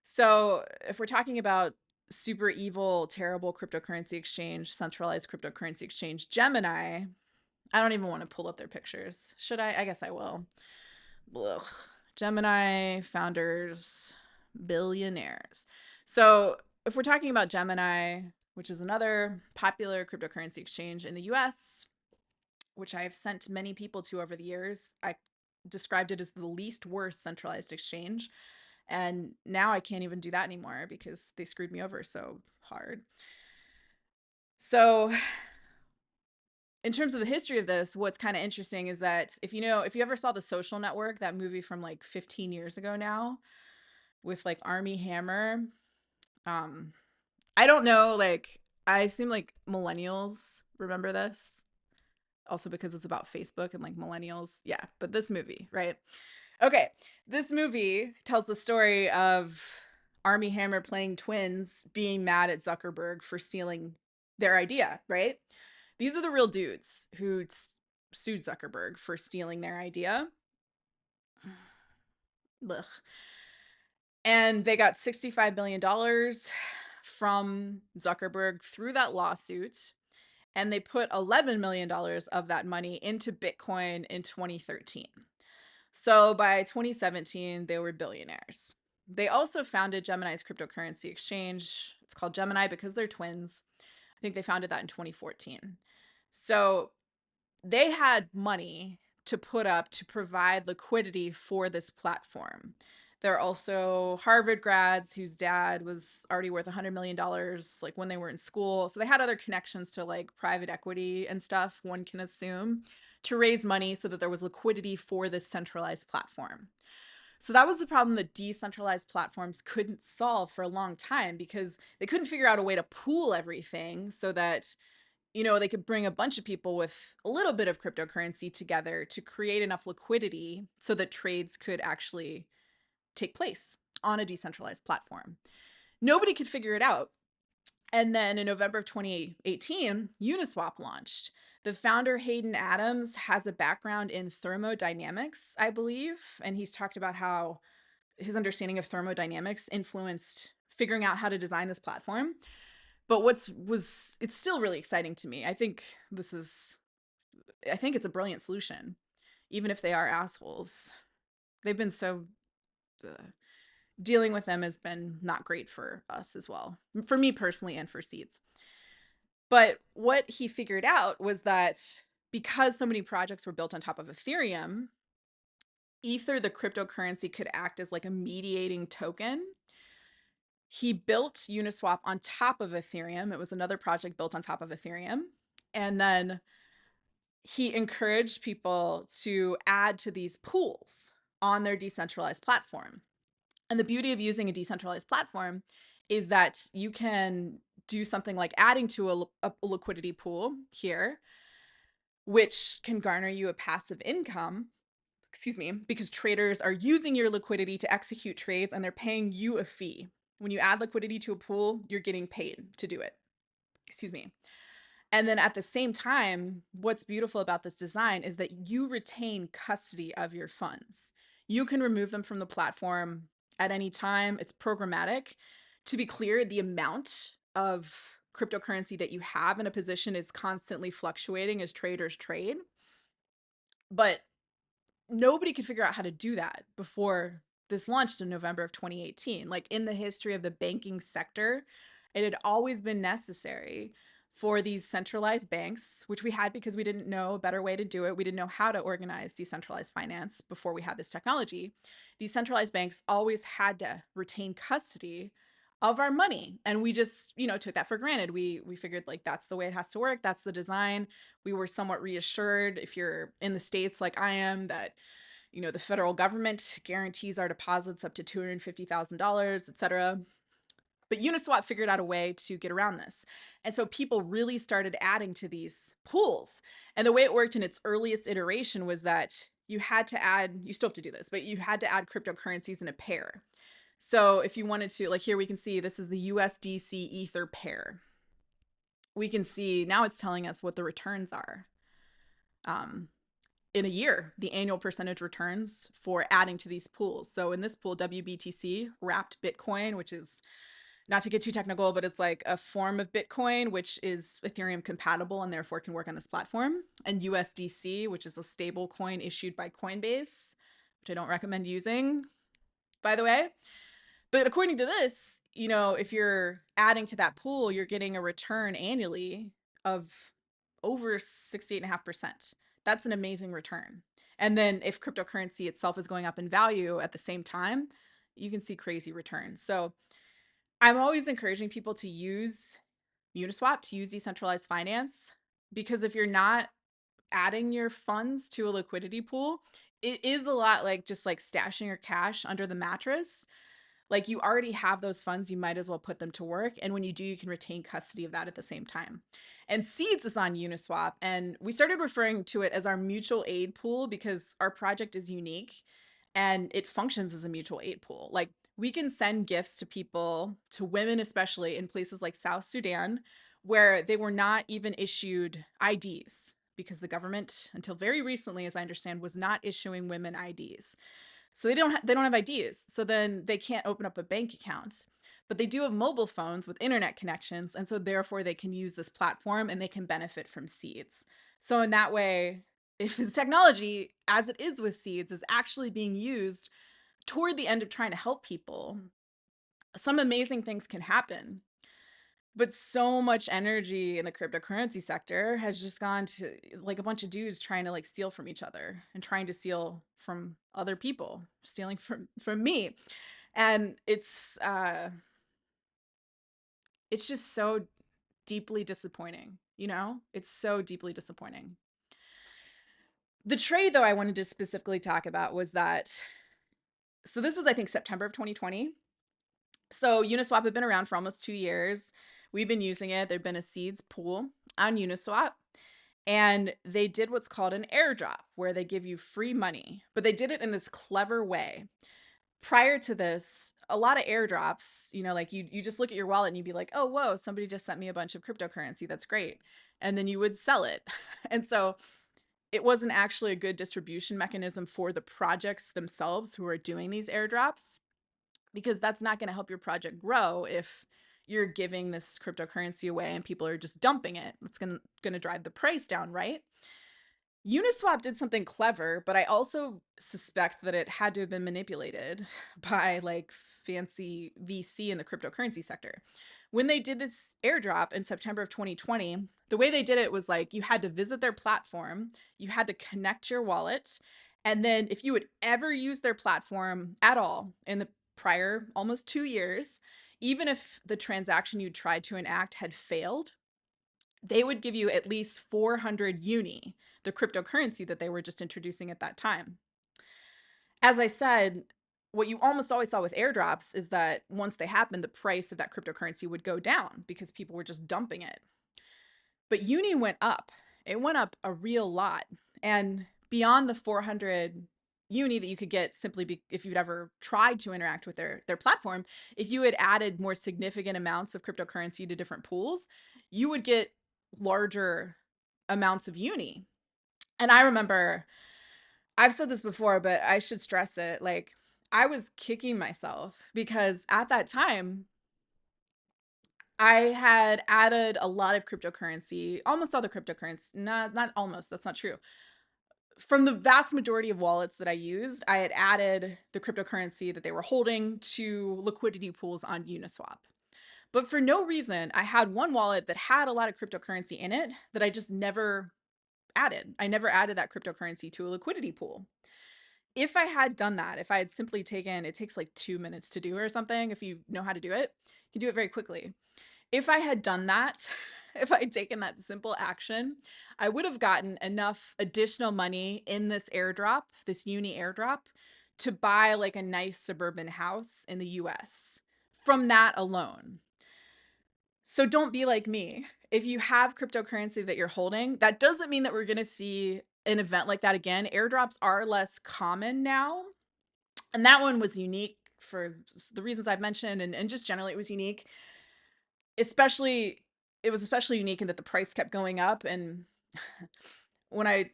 So if we're talking about super evil, terrible cryptocurrency exchange, centralized cryptocurrency exchange, Gemini, I don't even want to pull up their pictures. Should I? I guess I will. Ugh. Gemini founders, billionaires. So if we're talking about Gemini, which is another popular cryptocurrency exchange in the US, which I have sent many people to over the years, I described it as the least worst centralized exchange. And now I can't even do that anymore because they screwed me over so hard. So, in terms of the history of this, what's kind of interesting is that if you ever saw The Social Network, that movie from like 15 years ago now with like Army Hammer, um I don't know, like I assume like millennials remember this also because it's about Facebook and like millennials. Yeah, but this movie, right? Okay, this movie tells the story of Army Hammer playing twins being mad at Zuckerberg for stealing their idea, right? These are the real dudes who sued Zuckerberg for stealing their idea. Ugh. And they got $65 million from Zuckerberg through that lawsuit. And they put $11 million of that money into Bitcoin in 2013. So by 2017, they were billionaires. They also founded Gemini's cryptocurrency exchange. It's called Gemini because they're twins. I think they founded that in 2014. So they had money to put up to provide liquidity for this platform. They're also Harvard grads whose dad was already worth $100 million like when they were in school. So they had other connections to like private equity and stuff, one can assume, to raise money so that there was liquidity for this centralized platform. So that was the problem that decentralized platforms couldn't solve for a long time because they couldn't figure out a way to pool everything so that they could bring a bunch of people with a little bit of cryptocurrency together to create enough liquidity so that trades could actually take place on a decentralized platform. Nobody could figure it out. And then in November of 2018, Uniswap launched. The founder, Hayden Adams, has a background in thermodynamics, I believe. And he's talked about how his understanding of thermodynamics influenced figuring out how to design this platform. But it's still really exciting to me. I think it's a brilliant solution, even if they are assholes. They've been so uh, dealing with them has been not great for us as well, for me personally and for Seeds. But what he figured out was that because so many projects were built on top of Ethereum, Ether, the cryptocurrency, could act as like a mediating token. He built Uniswap on top of Ethereum. It was another project built on top of Ethereum. And then he encouraged people to add to these pools on their decentralized platform. And the beauty of using a decentralized platform is that you can do something like adding to a liquidity pool here, which can garner you a passive income, excuse me, because traders are using your liquidity to execute trades and they're paying you a fee. When you add liquidity to a pool, you're getting paid to do it. Excuse me. And then at the same time, what's beautiful about this design is that you retain custody of your funds. You can remove them from the platform at any time. It's programmatic. To be clear, the amount of cryptocurrency that you have in a position is constantly fluctuating as traders trade. But nobody could figure out how to do that before this launched in November of 2018. Like in the history of the banking sector, it had always been necessary for these centralized banks, which we had because we didn't know a better way to do it. We didn't know how to organize decentralized finance before we had this technology. These centralized banks always had to retain custody of our money. And we just, took that for granted. We figured like that's the way it has to work. That's the design. We were somewhat reassured if you're in the States like I am that the federal government guarantees our deposits up to $250,000, et cetera. But Uniswap figured out a way to get around this. And so people really started adding to these pools. And the way it worked in its earliest iteration was that you had to add, you still have to do this, but you had to add cryptocurrencies in a pair. So if you wanted to, like here we can see this is the USDC Ether pair. We can see now it's telling us what the returns are. In a year, the annual percentage returns for adding to these pools. So in this pool, WBTC wrapped Bitcoin, which is not to get too technical, but it's like a form of Bitcoin, which is Ethereum compatible and therefore can work on this platform. And USDC, which is a stable coin issued by Coinbase, which I don't recommend using, by the way. But according to this, if you're adding to that pool, you're getting a return annually of over 68.5%. That's an amazing return. And then if cryptocurrency itself is going up in value at the same time, you can see crazy returns. So I'm always encouraging people to use Uniswap, to use decentralized finance, because if you're not adding your funds to a liquidity pool, it is a lot like just like stashing your cash under the mattress. Like you already have those funds, you might as well put them to work. And when you do, you can retain custody of that at the same time. And Seeds is on Uniswap. And we started referring to it as our mutual aid pool because our project is unique and it functions as a mutual aid pool. Like we can send gifts to people, to women, especially in places like South Sudan, where they were not even issued IDs because the government, until very recently, as I understand, was not issuing women IDs. So they don't have ideas. So then they can't open up a bank account. But they do have mobile phones with internet connections, and so therefore they can use this platform and they can benefit from Seeds. So in that way, if this technology, as it is with Seeds, is actually being used toward the end of trying to help people, some amazing things can happen. But so much energy in the cryptocurrency sector has just gone to like a bunch of dudes trying to like steal from each other and trying to steal from other people, stealing from me. And it's just so deeply disappointing, you know? It's so deeply disappointing. The trade though I wanted to specifically talk about was that so this was I think September of 2020. So Uniswap had been around for almost 2 years. We've been using it. There'd been a seeds pool on Uniswap. And they did what's called an airdrop, where they give you free money, but they did it in this clever way. Prior to this, a lot of airdrops, like you just look at your wallet and you'd be like, oh, whoa, somebody just sent me a bunch of cryptocurrency. That's great. And then you would sell it. And so it wasn't actually a good distribution mechanism for the projects themselves who are doing these airdrops, because that's not going to help your project grow if you're giving this cryptocurrency away and people are just dumping it. It's going to drive the price down, right? Uniswap did something clever, but I also suspect that it had to have been manipulated by like fancy VC in the cryptocurrency sector. When they did this airdrop in September of 2020, the way they did it was like you had to visit their platform, you had to connect your wallet, and then if you would ever use their platform at all in the prior almost 2 years, even if the transaction you tried to enact had failed, they would give you at least 400 uni, the cryptocurrency that they were just introducing at that time. As I said, what you almost always saw with airdrops is that once they happened, the price of that cryptocurrency would go down because people were just dumping it. But uni went up. It went up a real lot. And beyond the 400 uni that you could get simply if you'd ever tried to interact with their platform, if you had added more significant amounts of cryptocurrency to different pools, you would get larger amounts of uni. And I remember, I've said this before, but I should stress it. Like, I was kicking myself because at that time, I had added a lot of cryptocurrency, almost all the cryptocurrency, not almost, that's not true. From the vast majority of wallets that I used, I had added the cryptocurrency that they were holding to liquidity pools on Uniswap. But for no reason, I had one wallet that had a lot of cryptocurrency in it that I just never added. I never added that cryptocurrency to a liquidity pool. If I had done that, if I had simply taken, it takes like 2 minutes to do or something. If you know how to do it, you can do it very quickly. If I had done that, if I had taken that simple action, I would have gotten enough additional money in this airdrop, this uni airdrop, to buy like a nice suburban house in the US from that alone. So don't be like me. If you have cryptocurrency that you're holding, that doesn't mean that we're going to see an event like that again. Airdrops are less common now. And that one was unique for the reasons I've mentioned, and just generally it was unique. Especially it was especially unique in that the price kept going up, and when I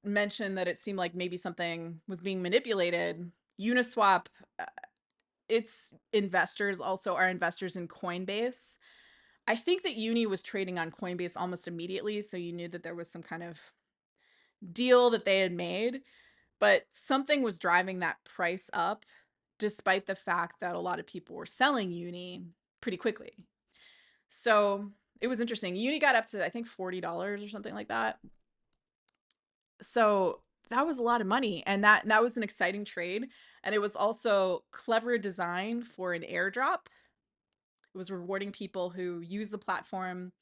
mentioned that it seemed like maybe something was being manipulated, Uniswap, uh, its investors also are investors in Coinbase. I think that Uni was trading on Coinbase almost immediately, so you knew that there was some kind of deal that they had made, but something was driving that price up despite the fact that a lot of people were selling Uni pretty quickly. So, it was interesting. Uni got up to I think $40 or something like that. So, that was a lot of money, and that was an exciting trade, and it was also clever design for an airdrop. It was rewarding people who use the platform,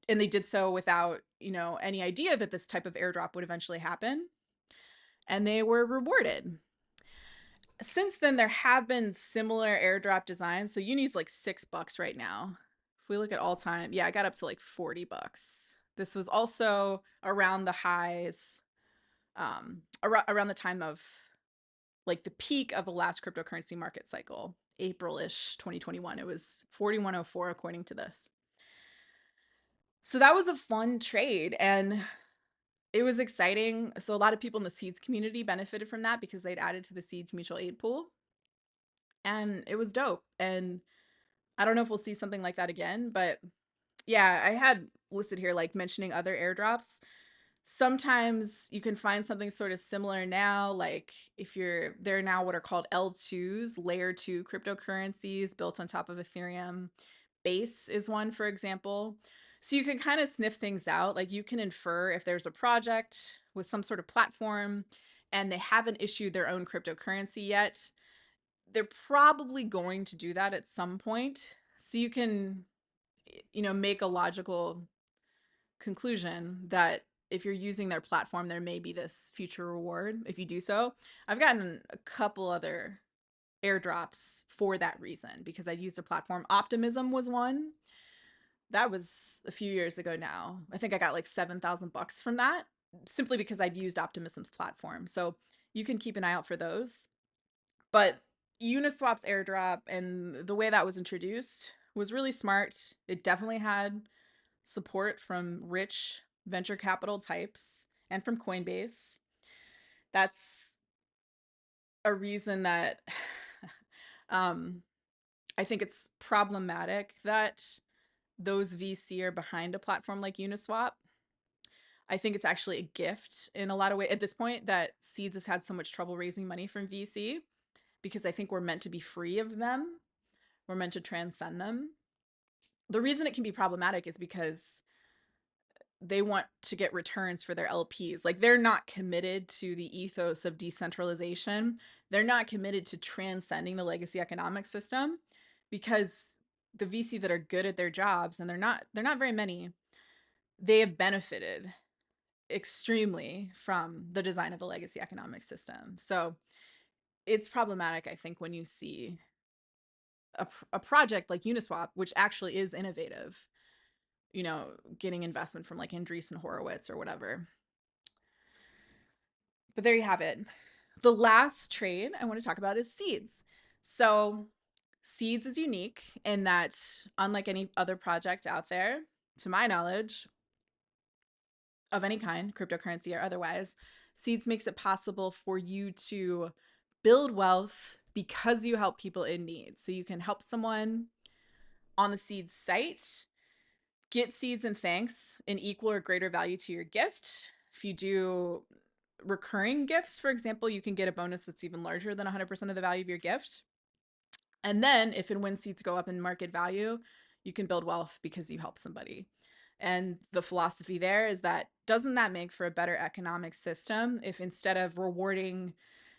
and they did so without, any idea that this type of airdrop would eventually happen, and they were rewarded. Since then, there have been similar airdrop designs. So Uni's like $6 right now. If we look at all time, yeah, I got up to like $40. This was also around the highs, around the time of like the peak of the last cryptocurrency market cycle, April-ish 2021. It was 4104 according to this. So that was a fun trade, and it was exciting. So a lot of people in the seeds community benefited from that because they'd added to the seeds mutual aid pool, and it was dope. And I don't know if we'll see something like that again, but yeah, I had listed here like mentioning other airdrops. Sometimes you can find something sort of similar now, like if there are now what are called L2s, layer 2 cryptocurrencies built on top of Ethereum. Base is one, for example. So you can kind of sniff things out. Like you can infer if there's a project with some sort of platform and they haven't issued their own cryptocurrency yet, they're probably going to do that at some point. So you can, make a logical conclusion that if you're using their platform, there may be this future reward if you do so. I've gotten a couple other airdrops for that reason because I used a platform. Optimism was one. That was a few years ago now. I think I got like $7,000 from that simply because I'd used Optimism's platform. So you can keep an eye out for those. But Uniswap's airdrop and the way that was introduced was really smart. It definitely had support from rich venture capital types and from Coinbase. That's a reason that um, I think it's problematic that those VC are behind a platform like Uniswap. I think it's actually a gift in a lot of ways at this point that Seeds has had so much trouble raising money from VC because I think we're meant to be free of them. We're meant to transcend them. The reason it can be problematic is because they want to get returns for their LPs. Like they're not committed to the ethos of decentralization. They're not committed to transcending the legacy economic system because the VC that are good at their jobs, and they're not very many, they have benefited extremely from the design of the legacy economic system. So it's problematic, I think, when you see a project like Uniswap, which actually is innovative, getting investment from like Andreessen Horowitz or whatever. But there you have it. The last trade I want to talk about is Seeds. So Seeds is unique in that, unlike any other project out there, to my knowledge, of any kind, cryptocurrency or otherwise, Seeds makes it possible for you to build wealth because you help people in need. So you can help someone on the Seeds site get seeds and thanks in equal or greater value to your gift. If you do recurring gifts, for example, you can get a bonus that's even larger than 100% of the value of your gift. And then if and when seeds go up in market value, you can build wealth because you help somebody. And the philosophy there is that doesn't that make for a better economic system if instead of rewarding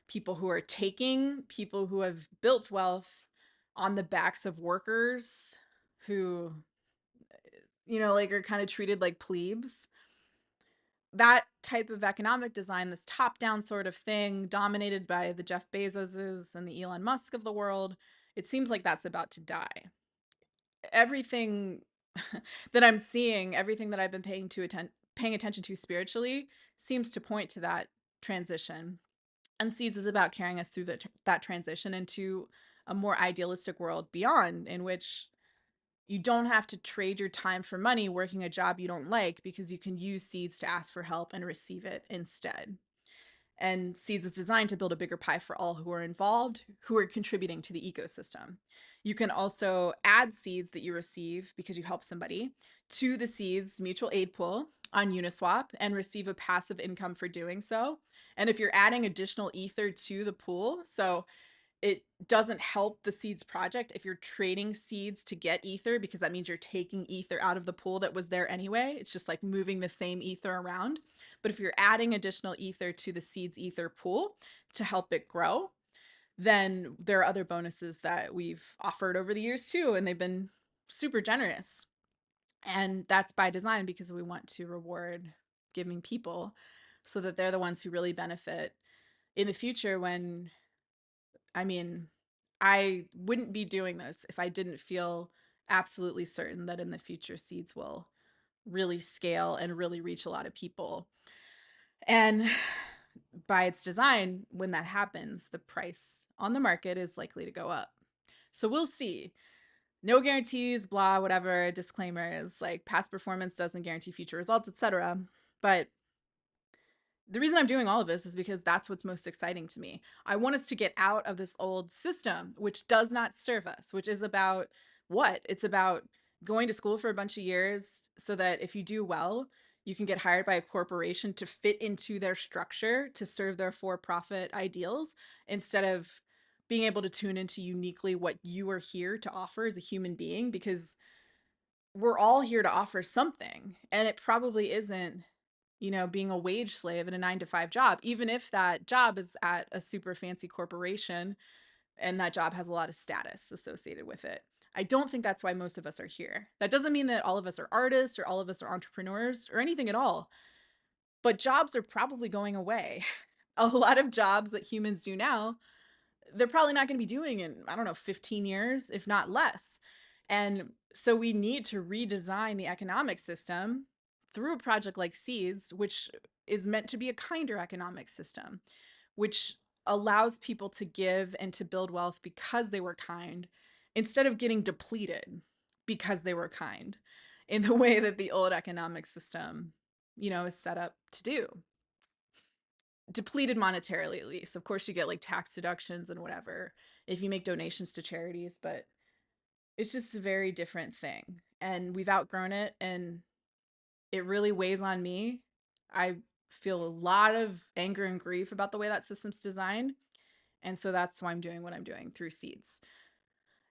people who are taking, people who have built wealth on the backs of workers who, like are kind of treated like plebes, that type of economic design, this top down sort of thing dominated by the Jeff Bezoses and the Elon Musk of the world, it seems like that's about to die. Everything that I'm seeing, everything that I've been paying attention to spiritually seems to point to that transition. And Seeds is about carrying us through that transition into a more idealistic world beyond, in which you don't have to trade your time for money working a job you don't like, because you can use Seeds to ask for help and receive it instead. And Seeds is designed to build a bigger pie for all who are involved, who are contributing to the ecosystem. You can also add seeds that you receive because you help somebody to the Seeds mutual aid pool on Uniswap and receive a passive income for doing so. And if you're adding additional ether to the pool, so it doesn't help the Seeds project if you're trading seeds to get ether, because that means you're taking ether out of the pool that was there anyway. It's just like moving the same ether around. But if you're adding additional ether to the Seeds ether pool to help it grow, then there are other bonuses that we've offered over the years too, and they've been super generous. And that's by design, because we want to reward giving people so that they're the ones who really benefit in the future. When I mean, I wouldn't be doing this if I didn't feel absolutely certain that in the future Seeds will really scale and really reach a lot of people. And by its design, when that happens, the price on the market is likely to go up. So we'll see. No guarantees, blah, whatever, disclaimers, like past performance doesn't guarantee future results, etc. But the reason I'm doing all of this is because that's what's most exciting to me. I want us to get out of this old system, which does not serve us, which is about what? It's about going to school for a bunch of years so that if you do well, you can get hired by a corporation to fit into their structure to serve their for profit ideals, instead of being able to tune into uniquely what you are here to offer as a human being, because we're all here to offer something. And it probably isn't, being a wage slave in a 9 to 5 job, even if that job is at a super fancy corporation and that job has a lot of status associated with it. I don't think that's why most of us are here. That doesn't mean that all of us are artists or all of us are entrepreneurs or anything at all, but jobs are probably going away. A lot of jobs that humans do now, they're probably not going to be doing in, I don't know, 15 years, if not less. And so we need to redesign the economic system through a project like Seeds, which is meant to be a kinder economic system, which allows people to give and to build wealth because they were kind, instead of getting depleted because they were kind in the way that the old economic system, is set up to do. Depleted monetarily, at least. Of course, you get like tax deductions and whatever if you make donations to charities, but it's just a very different thing. And we've outgrown it, and it really weighs on me. I feel a lot of anger and grief about the way that system's designed. And so that's why I'm doing what I'm doing through Seeds.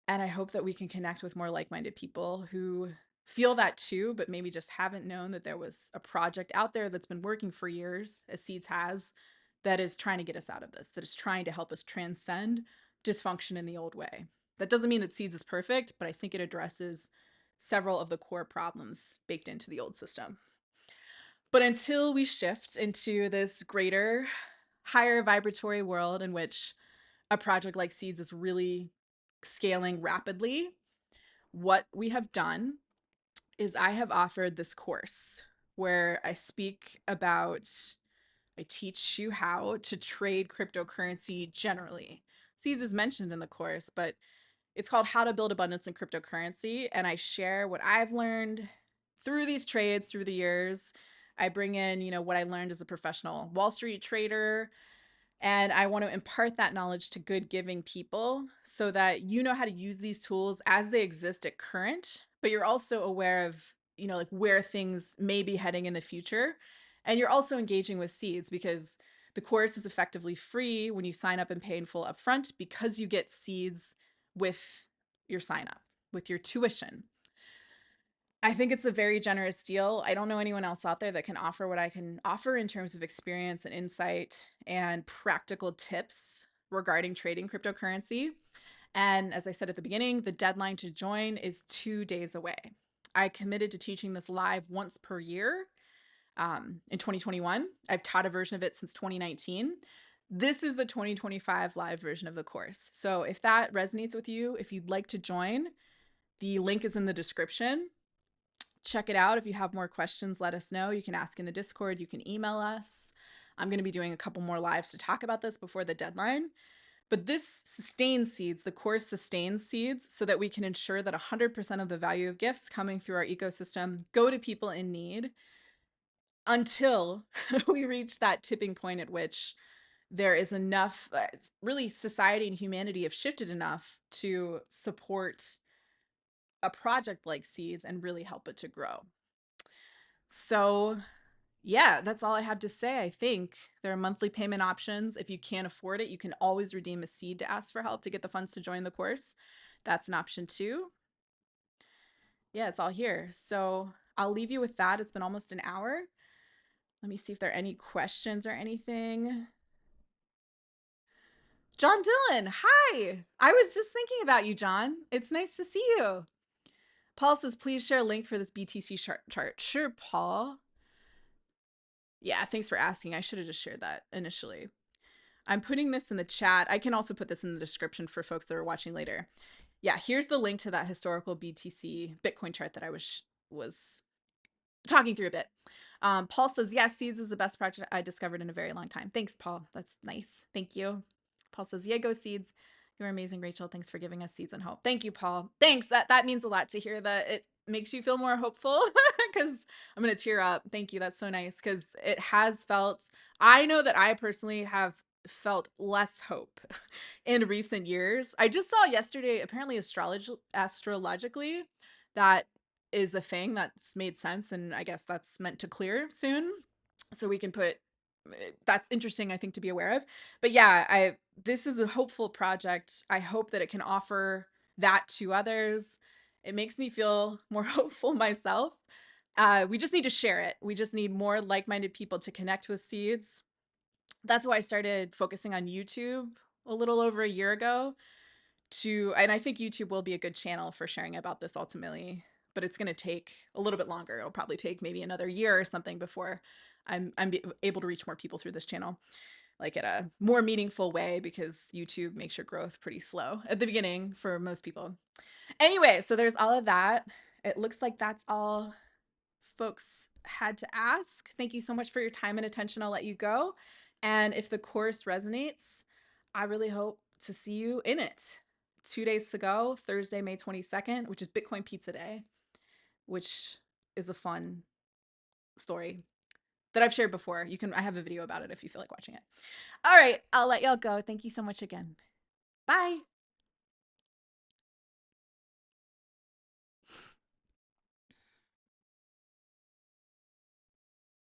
And I hope that we can connect with more like minded people who feel that too, but maybe just haven't known that there was a project out there that's been working for years, as Seeds has, that is trying to get us out of this, that is trying to help us transcend dysfunction in the old way. That doesn't mean that Seeds is perfect, but I think it addresses several of the core problems baked into the old system. But until we shift into this greater, higher vibratory world in which a project like Seeds is really scaling rapidly, what we have done is I have offered this course where I teach you how to trade cryptocurrency generally. Seeds is mentioned in the course, but it's called How to Build Abundance in Cryptocurrency. And I share what I've learned through these trades through the years. I bring in, what I learned as a professional Wall Street trader, and I want to impart that knowledge to good giving people so that you know how to use these tools as they exist at current, but you're also aware of, like where things may be heading in the future. And you're also engaging with Seeds, because the course is effectively free when you sign up and pay in full upfront, because you get Seeds with your sign up, with your tuition. I think it's a very generous deal. I don't know anyone else out there that can offer what I can offer in terms of experience and insight and practical tips regarding trading cryptocurrency. And as I said at the beginning, the deadline to join is 2 days away. I committed to teaching this live once per year in 2021. I've taught a version of it since 2019. This is the 2025 live version of the course. So if that resonates with you, if you'd like to join, the link is in the description. Check it out. If you have more questions, let us know. You can ask in the Discord, you can email us. I'm going to be doing a couple more lives to talk about this before the deadline. But this sustains seeds, the course sustains seeds so that we can ensure that 100% of the value of gifts coming through our ecosystem go to people in need until we reach that tipping point at which there is enough, really, society and humanity have shifted enough to support a project like Seeds and really help it to grow. So, yeah, that's all I have to say. I think there are monthly payment options. If you can't afford it, you can always redeem a seed to ask for help to get the funds to join the course. That's an option too. Yeah, it's all here. So I'll leave you with that. It's been almost an hour. Let me see if there are any questions or anything. John Dillon, hi. I was just thinking about you, John. It's nice to see you. Paul says, please share a link for this BTC chart. Sure, Paul. Yeah, thanks for asking. I should have just shared that initially. I'm putting this in the chat. I can also put this in the description for folks that are watching later. Yeah, here's the link to that historical BTC Bitcoin chart that I was talking through a bit. Paul says, yes, Seeds is the best project I discovered in a very long time. Thanks, Paul. That's nice. Thank you. Paul says, yeah, go Seeds. You're amazing, Rachel. Thanks for giving us seeds and hope. Thank you, Paul. Thanks. That means a lot to hear that. It makes you feel more hopeful because I'm going to tear up. Thank you. That's so nice because it has felt, I know that I personally have felt less hope in recent years. I just saw yesterday, apparently astrologically, that is a thing that's made sense. And I guess that's meant to clear soon. So we can put, that's interesting, I think, to be aware of. But yeah, this is a hopeful project. I hope that it can offer that to others. It makes me feel more hopeful myself. We just need to share it. We just need more like-minded people to connect with Seeds. That's why I started focusing on YouTube a little over a year ago and I think YouTube will be a good channel for sharing about this ultimately, but it's going to take a little bit longer. It'll probably take maybe another year or something before I'm able to reach more people through this channel, like in a more meaningful way, because YouTube makes your growth pretty slow at the beginning for most people. Anyway, so there's all of that. It looks like that's all folks had to ask. Thank you so much for your time and attention. I'll let you go. And if the course resonates, I really hope to see you in it. 2 days to go, Thursday, May 22nd, which is Bitcoin Pizza Day, which is a fun story that I've shared before. I have a video about it if you feel like watching it. All right, I'll let y'all go. Thank you so much again. Bye.